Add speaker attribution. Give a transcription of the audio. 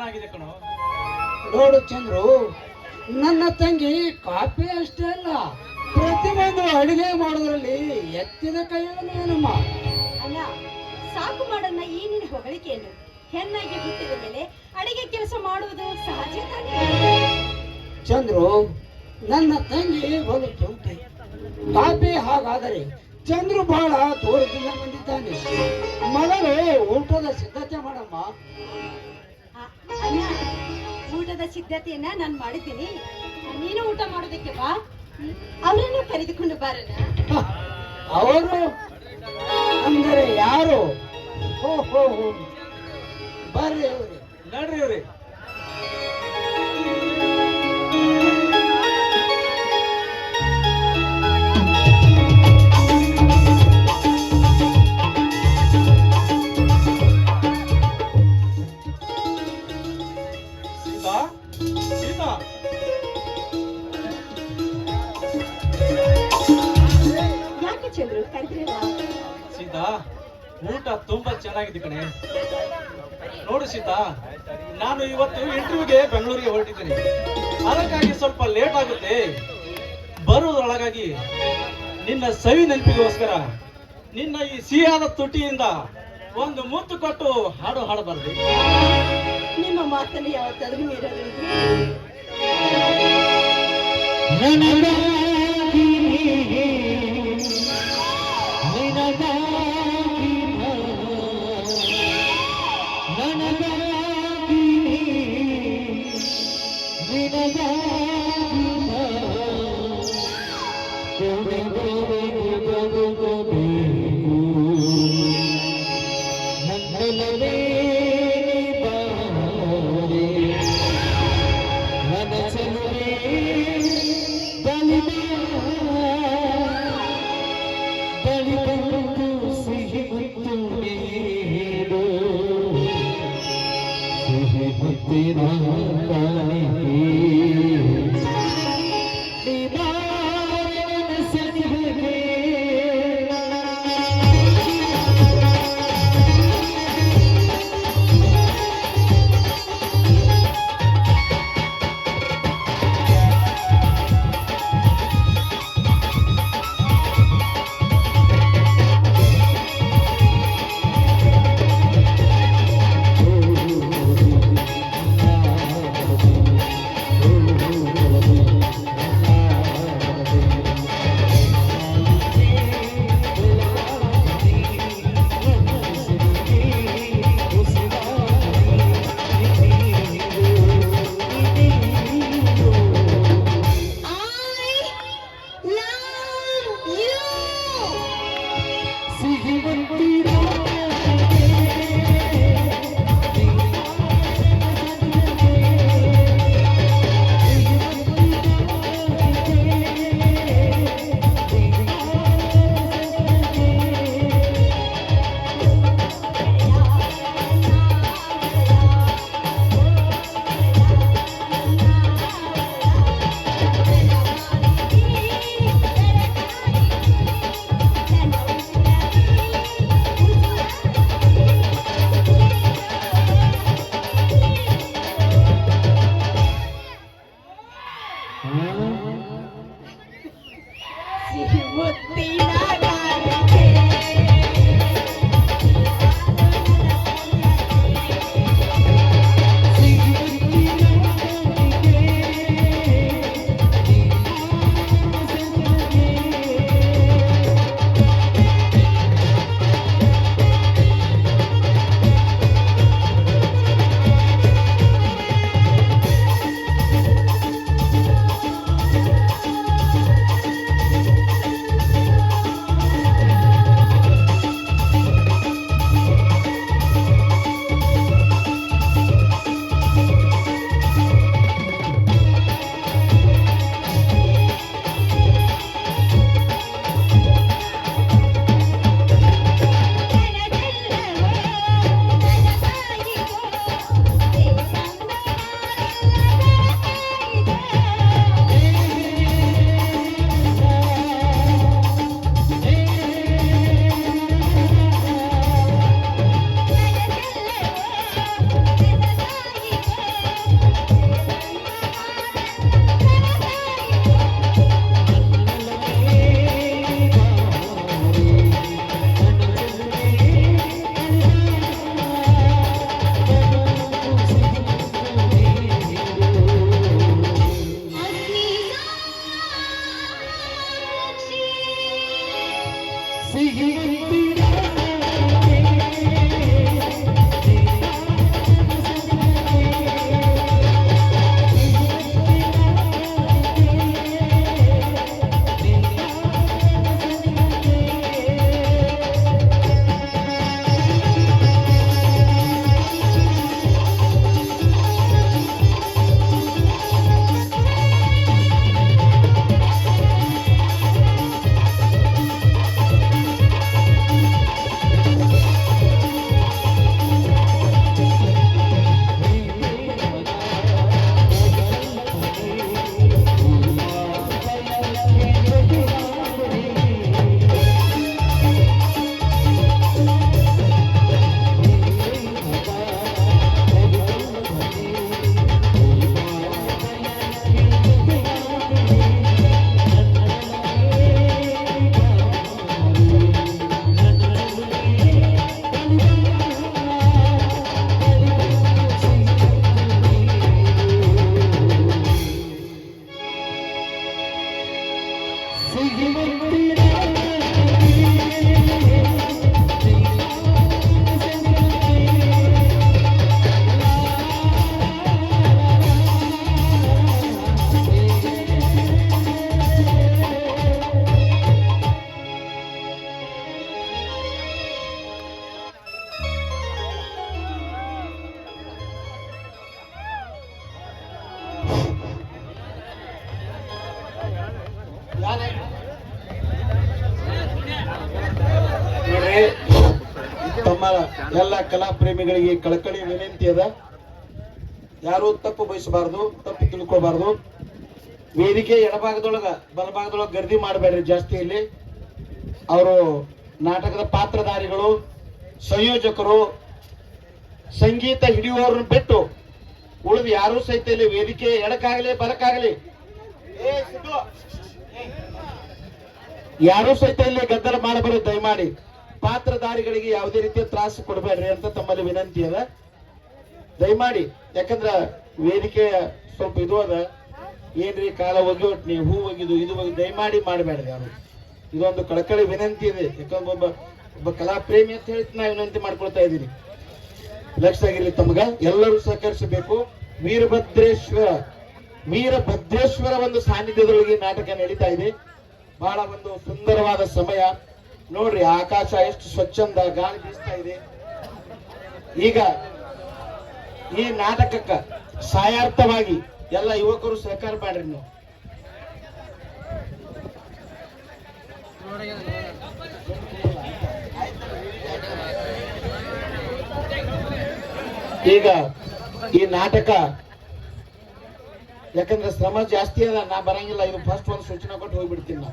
Speaker 1: ಚೆನ್ನಾಗಿದೆ ಕಣೋ.
Speaker 2: ನೋಡು ಚಂದ್ರು, ನನ್ನ ತಂಗಿ ಕಾಫಿ ಅಷ್ಟೇ ಅಲ್ಲ, ಪ್ರತಿಯೊಂದು ಅಡಿಗೆ ಮಾಡೋದ್ರಲ್ಲಿ ಎತ್ತಿದ ಕೈಯೇನಮ್ಮ.
Speaker 3: ಅಣ್ಣ, ಸಾಕು ಮಾಡನ್ನ ಈ ನಿನ್ನ ಹೊಗಳಿಕೆಯನ್ನು. ಹೆಣ್ಣಾಗಿ ಹುಟ್ಟಿದ ಮೇಲೆ ಅಡಿಗೆ ಕೆಲಸ ಮಾಡುವುದು ಸಹಜ ತಾನೇ.
Speaker 2: ಚಂದ್ರು, ನನ್ನ ತಂಗಿ ಒಂದು ಕೆಂಪಿ ಕಾಫಿ. ಹಾಗಾದರೆ ಚಂದ್ರು ಬಹಳ ದೂರದಿಂದ ಬಂದಿದ್ದಾನೆ. ಮೊದಲು ಊಟದ ಸಿದ್ಧತೆ ಮಾಡಮ್ಮ.
Speaker 3: ಅಣ್ಣ, ಊಟದ ಸಿದ್ಧತೆಯನ್ನ ನಾನು ಮಾಡಿದ್ದೀನಿ. ನೀನು ಊಟ ಮಾಡೋದಕ್ಕೆ ಬಾ. ಅವರನ್ನು ಕರೆದುಕೊಂಡು ಬಾರಣ್ಣ.
Speaker 2: ಅವರು ಅಂದರೆ ಯಾರು? ಹೋ ಹೋ ಹೋ, ಬರ್ರಿ ಅವ್ರಿ,
Speaker 1: ನಡ್ರಿ ಅವ್ರಿ. ಸೀತಾ, ಸೀತಾ,
Speaker 3: ಯಾಕೆ ಚಂದ್ರು ಕರೆದ್ರಲ್ಲ?
Speaker 1: ಸೀತಾ, ಊಟ ತುಂಬಾ ಚೆನ್ನಾಗಿದೆ ಕಣೆ. ನೋಡು ಸೀತಾ, ನಾನು ಇವತ್ತು ಇಂಟರ್ವ್ಯೂಗೆ ಬೆಂಗಳೂರಿಗೆ ಹೊರಟಿದ್ದೀನಿ. ಅದಕ್ಕಾಗಿ ಸ್ವಲ್ಪ ಲೇಟ್ ಆಗುತ್ತೆ. ಬರುವುದರೊಳಗಾಗಿ ನಿನ್ನ ಸವಿ ನೆನಪಿಗೋಸ್ಕರ ನಿನ್ನ ಈ ಸಿಹಿಯಾದ ತುಟಿಯಿಂದ ಒಂದು ಮುತ್ತು ಕೊಟ್ಟು ಹಾಡು ಹಾಡಬಾರದು.
Speaker 3: ನಿಮ್ಮ ಮಾತನ್ನು ಯಾವತ್ತಾದ್ರೂ ಮೀರೋದು?
Speaker 4: ನೋಡ್ರಿ, ತಮ್ಮ ಎಲ್ಲ ಕಲಾ ಪ್ರೇಮಿಗಳಿಗೆ ಕಳಕಳಿ ವಿನಂತಿ ಅದ, ಯಾರು ತಪ್ಪು ಬಯಸಬಾರ್ದು, ತಪ್ಪು ತಿಳ್ಕೊಬಾರ್ದು. ವೇದಿಕೆ ಎಡಭಾಗದೊಳಗ ಬಲಭಾಗದೊಳಗ ಗರ್ದಿ ಮಾಡಬೇಡ್ರಿ ಜಾಸ್ತಿ. ಇಲ್ಲಿ ಅವರು ನಾಟಕದ ಪಾತ್ರಧಾರಿಗಳು, ಸಂಯೋಜಕರು, ಸಂಗೀತ ಹಿಡಿಯುವವ್ರನ್ನ ಬಿಟ್ಟು ಉಳಿದು ಯಾರು ಸಹಿತ ಇಲ್ಲಿ ವೇದಿಕೆ ಎಡಕ್ಕಾಗಲಿ ಬಲಕ್ಕಾಗಲಿ ಯಾರು ಸಹಿತ ಇಲ್ಲಿ ಗದ್ದಲ ಮಾಡಬಾರದು. ದಯಮಾಡಿ ಪಾತ್ರಧಾರಿಗಳಿಗೆ ಯಾವುದೇ ರೀತಿಯ ತ್ರಾಸು ಕೊಡಬೇಡ್ರಿ ಅಂತ ತಮ್ಮಲ್ಲಿ ವಿನಂತಿ ಅದ. ದಯಮಾಡಿ, ಯಾಕಂದ್ರ ವೇದಿಕೆ ಸ್ವಲ್ಪ ಇದು ಅದ, ಏನ್ರಿ ಕಾಲ ಒಗಿ ಹೂ ಒಗಿದು ಇದು ದಯಮಾಡಿ ಮಾಡಬೇಡ್ರಿ ಯಾರು. ಇದೊಂದು ಕಳಕಳಿ ವಿನಂತಿ ಇದೆ. ಯಾಕಂದ್ರೆ ಒಬ್ಬ ಕಲಾ ಪ್ರೇಮಿ ಅಂತ ಹೇಳಿ ನಾ ವಿನಂತಿ ಮಾಡ್ಕೊಳ್ತಾ ಇದ್ದೀನಿ. ಲಕ್ಷ ಆಗಿರ್ಲಿ ತಮ್ಗ, ಎಲ್ಲರೂ ಸಹಕರಿಸಬೇಕು. ವೀರಭದ್ರೇಶ್ವರ ಒಂದು ಸಾನ್ನಿಧ್ಯದೊಳಗೆ ನಾಟಕ ನಡೀತಾ ಇದೆ. ಬಹಳ ಒಂದು ಸುಂದರವಾದ ಸಮಯ ನೋಡ್ರಿ. ಆಕಾಶ ಎಷ್ಟು ಸ್ವಚ್ಛಂದ, ಗಾಳಿ ಬೀಸ್ತಾ ಇದೆ. ಈಗ ಈ ನಾಟಕಕ್ಕ ಸಾಯಾರ್ಥವಾಗಿ ಎಲ್ಲ ಯುವಕರು ಸಹಕಾರ ಮಾಡ್ರಿ. ನೀವು ಈಗ ಈ ನಾಟಕ ಯಾಕಂದ್ರೆ ಶ್ರಮ ಜಾಸ್ತಿ ಅದ, ನಾ ಬರಂಗಿಲ್ಲ. ಇದು ಫಸ್ಟ್ ಒಂದು ಸೂಚನೆ ಕೊಟ್ಟು ಹೋಗ್ಬಿಡ್ತೀನಿ ನಾ.